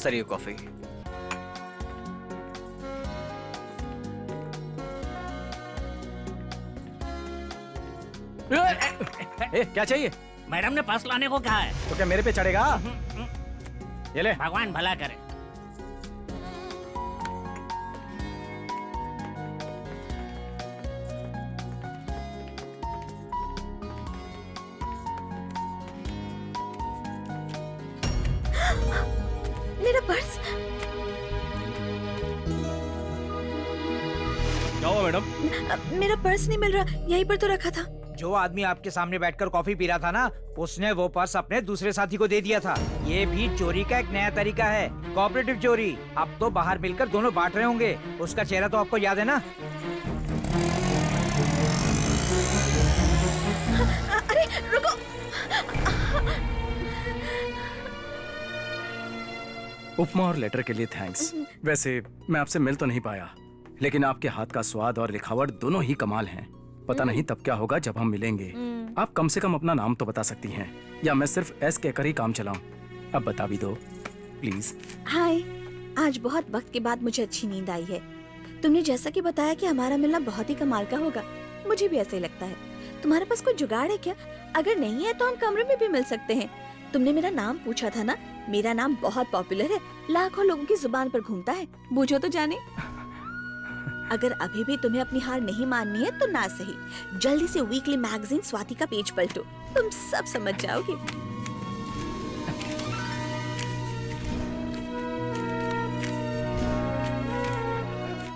Sir ये coffee. क्या चाहिए? मैडम ने पर्स लाने को कहा है। तो क्या मेरे पे चढ़ेगा? ये ले। भगवान भला करे। मेरा पर्स। क्या हुआ मैडम? मेरा पर्स नहीं मिल रहा, यहीं पर तो रखा था। जो आदमी आपके सामने बैठकर कॉफी पी रहा था ना, उसने वो पर्स अपने दूसरे साथी को दे दिया था। ये भी चोरी का एक नया तरीका है, कोऑपरेटिव चोरी। अब तो बाहर मिलकर दोनों बांट रहे होंगे। उसका चेहरा तो आपको याद है ना? अरे रुको। उपमा और लेटर के लिए थैंक्स। वैसे मैं आपसे मिल तो नहीं पाया, लेकिन आपके हाथ का स्वाद और लिखावट दोनों ही कमाल हैं। पता नहीं तब क्या होगा जब हम मिलेंगे। आप कम से कम अपना नाम तो बता सकती हैं, या मैं सिर्फ एस कहकर ही काम चलाऊं? अब बता भी दो प्लीज। हाय, आज बहुत वक्त के बाद मुझे अच्छी नींद आई है। तुमने जैसा कि बताया कि हमारा मिलना बहुत ही कमाल का होगा, मुझे भी ऐसा ही लगता है। तुम्हारे पास कोई जुगाड़ है क्या? अगर नहीं है तो हम कमरे में भी मिल सकते हैं। तुमने मेरा नाम पूछा था ना, मेरा नाम बहुत पॉपुलर है, लाखों लोगों की जुबान पर घूमता है। बूझो तो जाने। अगर अभी भी तुम्हें अपनी हार नहीं माननी है तो ना सही, जल्दी से वीकली मैगजीन स्वाति का पेज पलटो, तुम सब समझ जाओगे।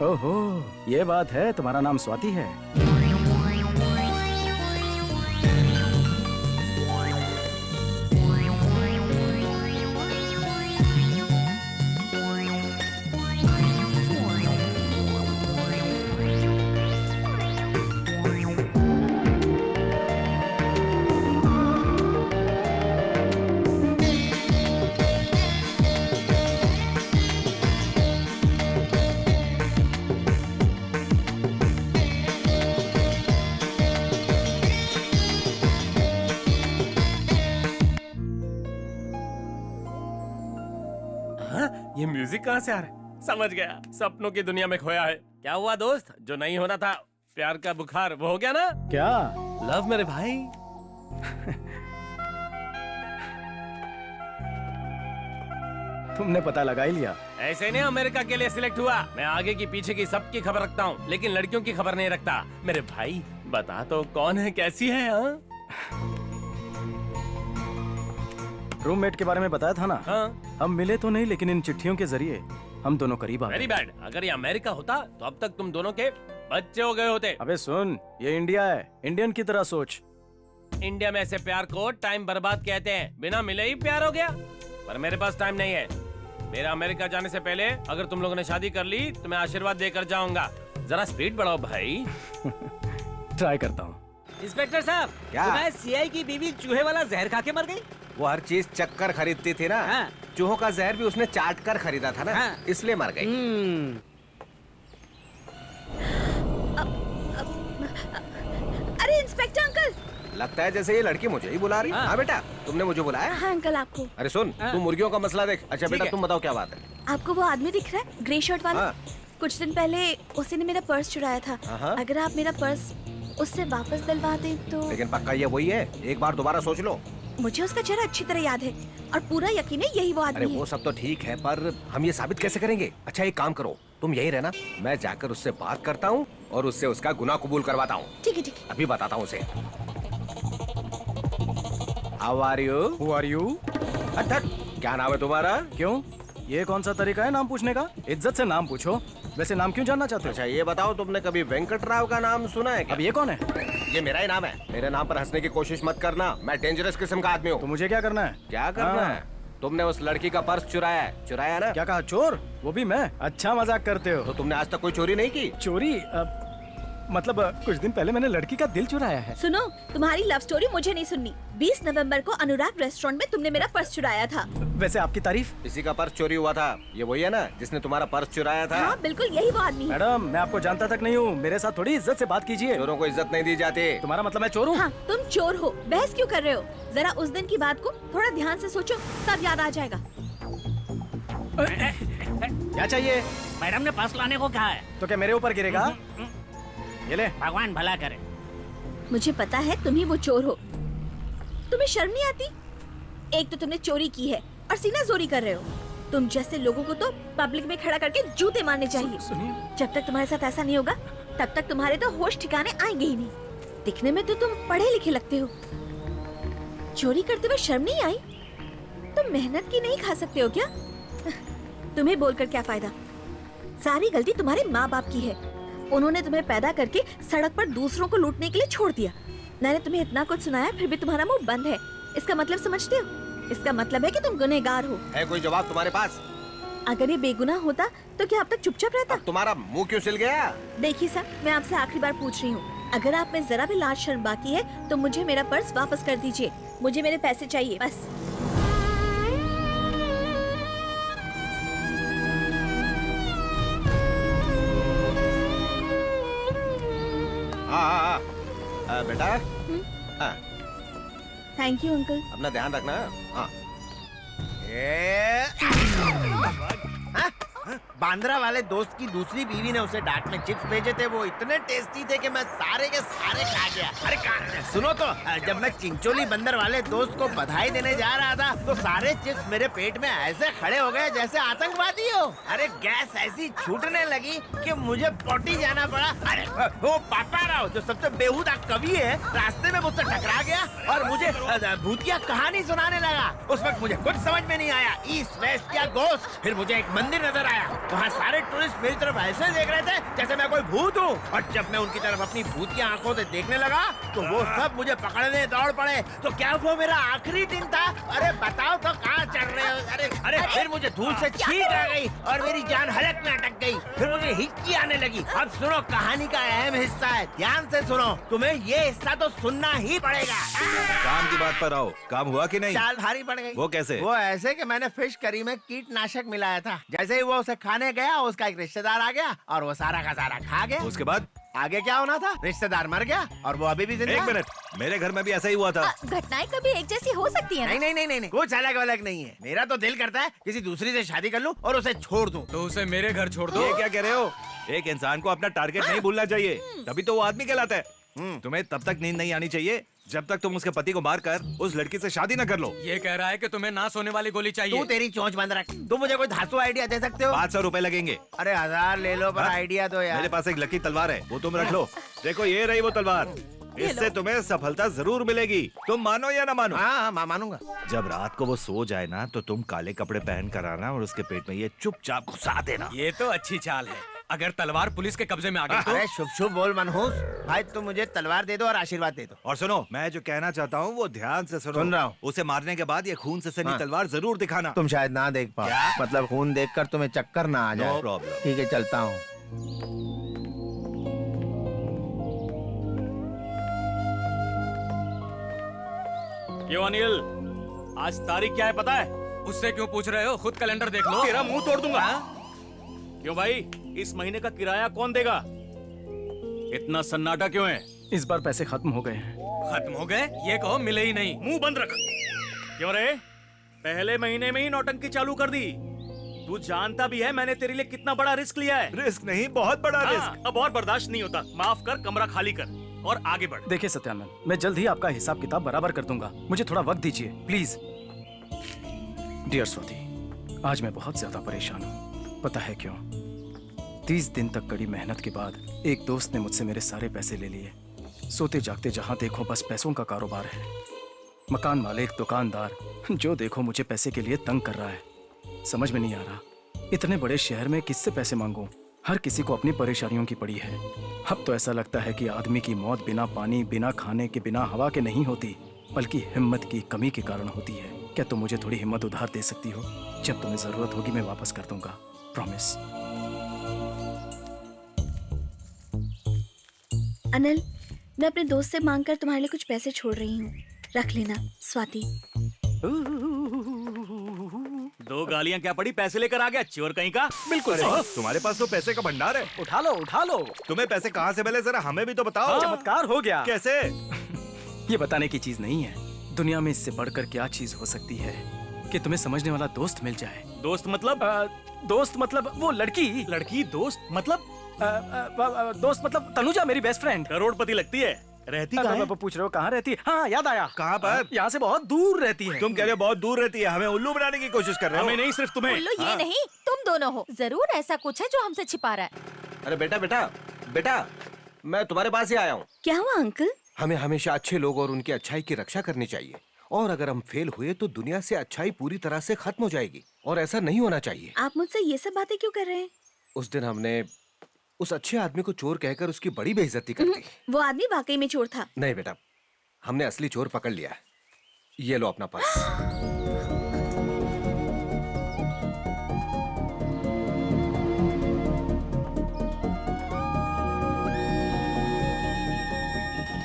ओहो, ये बात है, तुम्हारा नाम स्वाति है। ये म्यूजिक कहाँ से आ रहा है? समझ गया, सपनों की दुनिया में खोया है। क्या हुआ दोस्त? जो नहीं होना था, प्यार का बुखार, वो हो गया ना? क्या? लव मेरे भाई। तुमने पता लगा ही लिया। ऐसे नहीं अमेरिका के लिए सिलेक्ट हुआ। मैं आगे की पीछे की सबकी खबर रखता हूँ, लेकिन लड़कियों की खबर नहीं रखता। मेरे भाई बता तो कौन है, कैसी है? हाँ? रूममेट के बारे में बताया था ना? हाँ? हम मिले तो नहीं, लेकिन इन चिट्ठियों के जरिए हम दोनों करीब आ गए। Very bad. अगर ये अमेरिका होता तो अब तक तुम दोनों के बच्चे हो गए होते। अबे सुन, ये इंडिया है, इंडियन की तरह सोच। इंडिया में ऐसे प्यार को टाइम बर्बाद कहते हैं। बिना मिले ही प्यार हो गया। पर मेरे पास टाइम नहीं है। मेरा अमेरिका जाने से पहले अगर तुम लोगों ने शादी कर ली तो मैं आशीर्वाद देकर जाऊंगा। जरा स्पीड बढ़ाओ भाई। ट्राई करता हूँ। इंस्पेक्टर साहब, क्या? सुना सीआई की बीवी चूहे वाला जहर खा के मर गई। वो हर चीज चक्कर खरीदती थी ना। हाँ। चूहों का जहर भी उसने चाट कर खरीदा था ना। हाँ। इसलिए मर गई। अरे इंस्पेक्टर अंकल। लगता है जैसे ये लड़की मुझे ही बुला रही। हाँ बेटा, तुमने मुझे बुलाया? हाँ अंकल, आपको। अरे सुन, तू मुर्गियों का मसला देख। अच्छा बेटा, है। तुम बताओ क्या बात है? आपको वो आदमी दिख रहा है, ग्रे शर्ट वाला? हाँ। कुछ दिन पहले उसी ने मेरा पर्स चुराया था। हाँ। अगर आप मेरा पर्स उससे वापस दिलवा दें तो। लेकिन पक्का ये वही है? एक बार दोबारा सोच लो। मुझे उसका चेहरा अच्छी तरह याद है और पूरा यकीन है यही वो अरे आदमी वो है। सब तो ठीक है, पर हम ये साबित कैसे करेंगे? अच्छा एक काम करो, तुम यही रहना, मैं जाकर उससे बात करता हूँ और उससे उसका गुनाह कबूल करवाता हूँ। ठीक है ठीक है। अभी बताता हूँ उसे। How are you? Who are you? अच्छा, क्या नाम है तुम्हारा? क्यों? ये कौन सा तरीका है नाम पूछने का? इज्जत से नाम पूछो। वैसे नाम क्यों जानना चाहते हो? अच्छा ये बताओ, तुमने कभी वेंकट राव का नाम सुना है क्या? अब ये कौन है? ये मेरा ही नाम है। मेरे नाम पर हंसने की कोशिश मत करना, मैं डेंजरस किस्म का आदमी तो हूँ। मुझे क्या करना है? क्या करना हाँ। है? तुमने उस लड़की का पर्स चुराया है, चुराया ना? क्या कहा? चोर? वो भी मैं? अच्छा मजाक करते हो। तो तुमने आज तक कोई चोरी नहीं की? चोरी? मतलब कुछ दिन पहले मैंने लड़की का दिल चुराया है। सुनो, तुम्हारी लव स्टोरी मुझे नहीं सुननी। 20 नवंबर को अनुराग रेस्टोरेंट में तुमने मेरा पर्स चुराया था। वैसे आपकी तारीफ? किसी का पर्स चोरी हुआ था, ये वही है ना जिसने तुम्हारा पर्स चुराया था? हाँ बिल्कुल, यही वो आदमी है। मैडम, मैं आपको जानता तक नहीं हूँ, मेरे साथ थोड़ी इज्जत से बात कीजिए। चोरों को इज्जत नहीं दी जाती। तुम्हारा मतलब मैं चोर हूँ? हाँ, तुम चोर हो। बहस क्यों कर रहे हो? जरा उस दिन की बात को थोड़ा ध्यान से सोचो, सब याद आ जाएगा। क्या चाहिए? मैडम ने पर्स लाने को कहा है। तो क्या मेरे ऊपर गिरेगा? ये ले। भगवान भला करे। मुझे पता है तुम ही वो चोर हो। तुम्हें शर्म नहीं आती? एक तो तुमने चोरी की है और सीना जोरी कर रहे हो। तुम जैसे लोगों को तो पब्लिक में खड़ा करके जूते मारने चाहिए। सुनिए। जब तक तुम्हारे साथ ऐसा नहीं होगा तब तक तुम्हारे तो होश ठिकाने आएंगे ही नहीं। दिखने में तो तुम पढ़े लिखे लगते हो। चोरी करते हुए शर्म नहीं आई? तुम मेहनत की नहीं खा सकते हो क्या? तुम्हें बोलकर क्या फायदा? सारी गलती तुम्हारे माँ बाप की है। उन्होंने तुम्हें पैदा करके सड़क पर दूसरों को लूटने के लिए छोड़ दिया। मैंने तुम्हें इतना कुछ सुनाया फिर भी तुम्हारा मुंह बंद है। इसका मतलब समझते हो? इसका मतलब है कि तुम गुनहगार हो। है कोई जवाब तुम्हारे पास? अगर ये बेगुनाह होता तो क्या अब तक चुपचाप रहता? अब तुम्हारा मुंह क्यों सिल गया? देखिए सर, मैं आपसे आखिरी बार पूछ रही हूँ, अगर आप में जरा भी लाज शर्म बाकी है तो मुझे मेरा पर्स वापस कर दीजिए। मुझे मेरे पैसे चाहिए बस। हाँ, बेटा। हाँ, थैंक यू अंकल। अपना ध्यान रखना। हाँ। हाँ? बांद्रा वाले दोस्त की दूसरी बीवी ने उसे डाक में चिप्स भेजे थे। वो इतने टेस्टी थे कि मैं सारे के सारे खा गया। अरे सुनो तो, जब मैं चिंचोली बंदर वाले दोस्त को बधाई देने जा रहा था तो सारे चिप्स मेरे पेट में ऐसे खड़े हो गए जैसे आतंकवादी हो। अरे गैस ऐसी छूटने लगी कि मुझे पोटी जाना पड़ा। अरे वो पापा राव जो सबसे बेहुदा कवि है रास्ते में मुझसे टकरा गया और मुझे भूतिया कहानी सुनाने लगा। उस वक्त मुझे कुछ समझ में नहीं आया, ईस्ट वेस्ट या गोस्ट। फिर मुझे एक मंदिर नजर आया। वहाँ सारे टूरिस्ट मेरी तरफ ऐसे देख रहे थे जैसे मैं कोई भूत हूँ। और जब मैं उनकी तरफ अपनी भूतिया आंखों से देखने लगा तो वो सब मुझे पकड़ने दौड़ पड़े। तो क्या वो मेरा आखिरी दिन था? अरे बताओ तो कहाँ चढ़ रहे हो? अरे फिर मुझे धूल से छींक आ गई और मेरी जान हलक में अटक गई। फिर मुझे हिचकी आने लगी। अब सुनो, कहानी का अहम हिस्सा है, ध्यान से सुनो। तुम्हें ये हिस्सा तो सुनना ही पड़ेगा। काम की बात पर आओ, काम हुआ कि नहीं? चाल भारी पड़ गई। वो कैसे? वो ऐसे कि मैंने फिश करी में कीटनाशक मिलाया था। जैसे ही वो उसे खाने गया उसका एक रिश्तेदार आ गया और वो सारा का सारा खा गया। उसके बाद? आगे क्या होना था? रिश्तेदार मर गया और वो अभी भी जिंदा। एक मिनट, मेरे घर में भी ऐसा ही हुआ था। घटनाएं कभी एक जैसी हो सकती है ना? नहीं, कुछ अलग अलग नहीं है। मेरा तो दिल करता है किसी दूसरी से शादी कर लूं और उसे छोड़ दूं। तो उसे मेरे घर छोड़ दो। ये क्या कह रहे हो? एक इंसान को अपना टारगेट नहीं भूलना चाहिए, तभी तो वो आदमी कहलाता है। तुम्हें तब तक नींद नहीं आनी चाहिए जब तक तुम उसके पति को मारकर उस लड़की से शादी न कर लो। ये कह रहा है कि तुम्हें ना सोने वाली गोली तू चाहिए। तेरी चोंच बंद रख। तुम मुझे कोई धांसू आइडिया दे सकते हो? 500 रुपए लगेंगे। अरे 1000 ले लो पर हाँ? आइडिया दो यार। मेरे पास एक लकी तलवार है, वो तुम रख लो। देखो ये रही वो तलवार, इससे तुम्हें सफलता जरूर मिलेगी। तुम मानो या ना मानो। हाँ, मानूंगा। जब रात को वो सो जाए ना तो तुम काले कपड़े पहन कर आना और उसके पेट में ये चुपचाप घुसा देना। ये तो अच्छी चाल है। अगर तलवार पुलिस के कब्जे में आ गई तो? अरे शुभ शुभ बोल मनहूस भाई, तुम मुझे तलवार दे दो और आशीर्वाद दे दो। और सुनो, मैं जो कहना चाहता हूँ वो ध्यान से सुनो। सुन रहा हूँ। उसे मारने के बाद ये खून से सनी हाँ। तलवार जरूर दिखाना। तुम शायद ना देख पाओ। क्या? मतलब खून देखकर तुम्हें चक्कर ना आ जाए। No problem. ठीक है, चलता हूँ। क्यों अनिल, आज तारीख क्या है पता है? उससे क्यों पूछ रहे हो? खुद कैलेंडर देख लो। तेरा मुंह तोड़ दूंगा। क्यों भाई, इस महीने का किराया कौन देगा? इतना सन्नाटा क्यों है? इस बार पैसे खत्म हो गए हैं। खत्म हो गए? ये कहो मिले ही नहीं। मुंह बंद रख। क्यों रे, पहले महीने में ही नौटंकी चालू कर दी। तू जानता भी है मैंने तेरे लिए कितना बड़ा रिस्क लिया है। रिस्क नहीं, बहुत बड़ा हाँ, रिस्क। अब और बर्दाश्त नहीं होता। माफ कर, कमरा खाली कर और आगे बढ़। देखिए सत्यानंद, मैं जल्द ही आपका हिसाब किताब बराबर कर दूंगा। मुझे थोड़ा वक्त दीजिए प्लीज। डियर स्वाति, आज मैं बहुत ज्यादा परेशान हूँ। पता है क्यों? 30 दिन तक कड़ी मेहनत के बाद एक दोस्त ने मुझसे मेरे सारे पैसे ले लिए। सोते जागते जहां देखो बस पैसों का कारोबार है। मकान मालिक, दुकानदार, जो देखो मुझे पैसे के लिए तंग कर रहा है। समझ में नहीं आ रहा इतने बड़े शहर में किससे पैसे मांगूं। हर किसी को अपनी परेशानियों की पड़ी है। अब तो ऐसा लगता है कि आदमी की मौत बिना पानी, बिना खाने के, बिना हवा के नहीं होती, बल्कि हिम्मत की कमी के कारण होती है। क्या तुम मुझे थोड़ी हिम्मत उधार दे सकती हो? जब तुम्हें जरूरत होगी मैं वापस कर दूंगा, प्रॉमिस। अनिल, मैं अपने दोस्त से मांगकर तुम्हारे लिए कुछ पैसे छोड़ रही हूँ, रख लेना। स्वाति। 2 गालियां क्या पड़ी, पैसे लेकर आ गया चोर कहीं का। बिल्कुल तुम्हारे पास तो पैसे का भंडार है। उठा लो उठा लो। तुम्हें पैसे कहाँ से मिले, जरा हमें भी तो बताओ। चमत्कार हो गया। कैसे? ये बताने की चीज नहीं है। दुनिया में इससे बढ़कर क्या चीज हो सकती है? कि तुम्हें समझने वाला दोस्त मिल जाए। दोस्त मतलब? दोस्त मतलब वो लड़की। लड़की दोस्त मतलब? दोस्त मतलब तनुजा, मेरी बेस्ट फ्रेंड। करोड़पति लगती है। रहती कहाँ है? पूछ रहे हो कहाँ रहती है? हाँ याद आया। कहाँ पर? यहाँ से बहुत दूर रहती है। तुम कह रहे हो बहुत दूर रहती है, हमें उल्लू बनाने की कोशिश कर रहे हो। हमें नहीं, सिर्फ तुम्हें। उल्लू ये नहीं, तुम दोनों हो। जरूर ऐसा कुछ है जो हमसे छिपा रहा है। अरे बेटा बेटा बेटा, मैं तुम्हारे पास ही आया हूँ। क्या हुआ अंकल? हमें हमेशा अच्छे लोग और उनकी अच्छाई की रक्षा करनी चाहिए, और अगर हम फेल हुए तो दुनिया से अच्छाई पूरी तरह से खत्म हो जाएगी, और ऐसा नहीं होना चाहिए। आप मुझसे ये सब बातें क्यों कर रहे हैं? उस दिन हमने उस अच्छे आदमी को चोर कहकर उसकी बड़ी बेइज्जती कर दी। वो आदमी वाकई में चोर था। नहीं बेटा, हमने असली चोर पकड़ लिया है। ये लो अपना पर्स।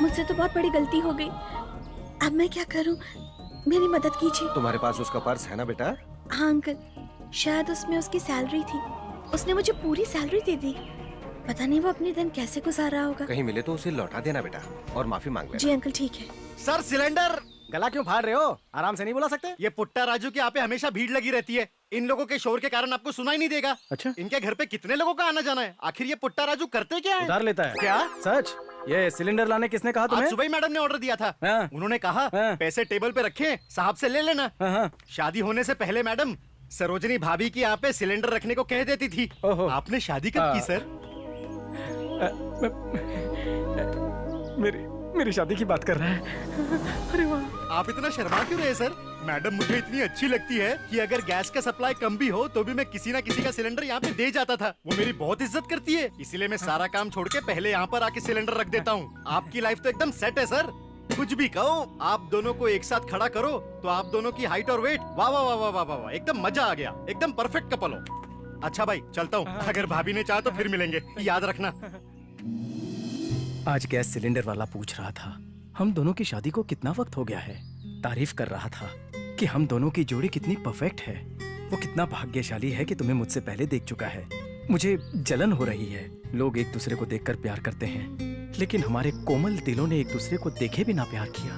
मुझसे तो बहुत बड़ी गलती हो गई। अब मैं क्या करूं? मेरी मदद कीजिए। तुम्हारे पास उसका पर्स है ना बेटा? हाँ अंकल, शायद उसमें उसकी सैलरी थी। उसने मुझे पूरी सैलरी दे दी। पता नहीं वो अपने दिन कैसे गुजार रहा होगा। कहीं मिले तो उसे लौटा देना बेटा, और माफी मांग लेना। जी अंकल ठीक है। Sir cylinder. गला क्यों फाड़ रहे हो? आराम से नहीं बुला सकते? ये पुट्टा राजू के यहाँ पे हमेशा भीड़ लगी रहती है। इन लोगों के शोर के कारण आपको सुनाई नहीं देगा। अच्छा। इनके घर पे कितने लोगों का आना जाना है? आखिर ये पुट्टा राजू करते क्या है? उधार लेता है क्या? सच? ये सिलेंडर लाने किसने कहा आज तुम्हें? सुबह ही मैडम ने ऑर्डर दिया था। हाँ। उन्होंने कहा हाँ। पैसे टेबल पे रखे, साहब से ले लेना। हाँ। शादी होने से पहले मैडम सरोजनी भाभी की यहाँ पे सिलेंडर रखने को कह देती थी। ओहो। आपने शादी कब की सर? मेरी शादी की बात कर रहा है। अरे वाह। आप इतना शर्मा क्यों रहे सर? मैडम मुझे इतनी अच्छी लगती है कि अगर गैस का सप्लाई कम भी हो तो भी मैं किसी ना किसी का सिलेंडर यहाँ पे दे जाता था। वो मेरी बहुत इज्जत करती है, इसीलिए मैं सारा काम छोड़ के पहले यहाँ पर आके सिलेंडर रख देता हूँ। आपकी लाइफ तो एकदम सेट है सर। कुछ भी कहो, आप दोनों को एक साथ खड़ा करो तो आप दोनों की हाइट और वेट वाह वाह वाह वाह वाह वाह, एकदम मजा आ गया। एकदम परफेक्ट कपल हो। अच्छा भाई चलता हूँ, अगर भाभी ने चाहा तो फिर मिलेंगे, याद रखना। आज गैस सिलेंडर वाला पूछ रहा था हम दोनों की शादी को कितना वक्त हो गया है। तारीफ कर रहा था कि हम दोनों की जोड़ी कितनी परफेक्ट है। वो कितना भाग्यशाली है कि तुम्हें मुझसे पहले देख चुका है। मुझे जलन हो रही है। लोग एक दूसरे को देखकर प्यार करते हैं, लेकिन हमारे कोमल दिलों ने एक दूसरे को देखे बिना प्यार किया।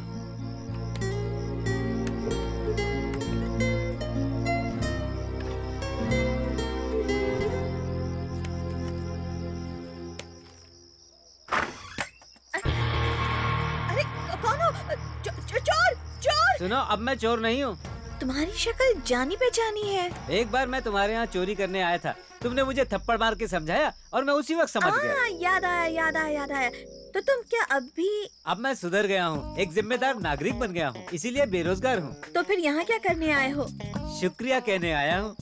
अरे कौन हो? चोर चोर। सुनो, अब मैं चोर नहीं हूँ। तुम्हारी शक्ल जानी पहचानी है। एक बार मैं तुम्हारे यहाँ चोरी करने आया था, तुमने मुझे थप्पड़ मार के समझाया और मैं उसी वक्त समझ गया। याद आया याद आया याद आया। तो तुम क्या अब भी? अब मैं सुधर गया हूँ, एक जिम्मेदार नागरिक बन गया हूँ, इसीलिए बेरोजगार हूँ। तो फिर यहाँ क्या करने आए हो? शुक्रिया कहने आया हूँ।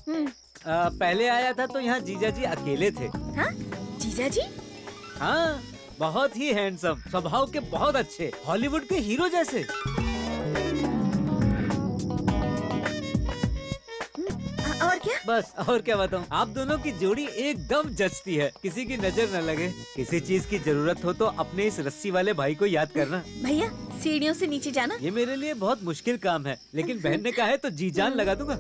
पहले आया था तो यहाँ जीजा जी अकेले थे। हाँ? जीजा जी? हाँ, बहुत ही हैंडसम, स्वभाव के बहुत अच्छे, हॉलीवुड के हीरो जैसे। और क्या? बस और क्या बताऊँ, आप दोनों की जोड़ी एकदम जचती है, किसी की नजर न लगे। किसी चीज की जरूरत हो तो अपने इस रस्सी वाले भाई को याद करना। भैया सीढ़ियों से नीचे जाना। ये मेरे लिए बहुत मुश्किल काम है, लेकिन बहन ने कहा है तो जी जान लगा दूंगा।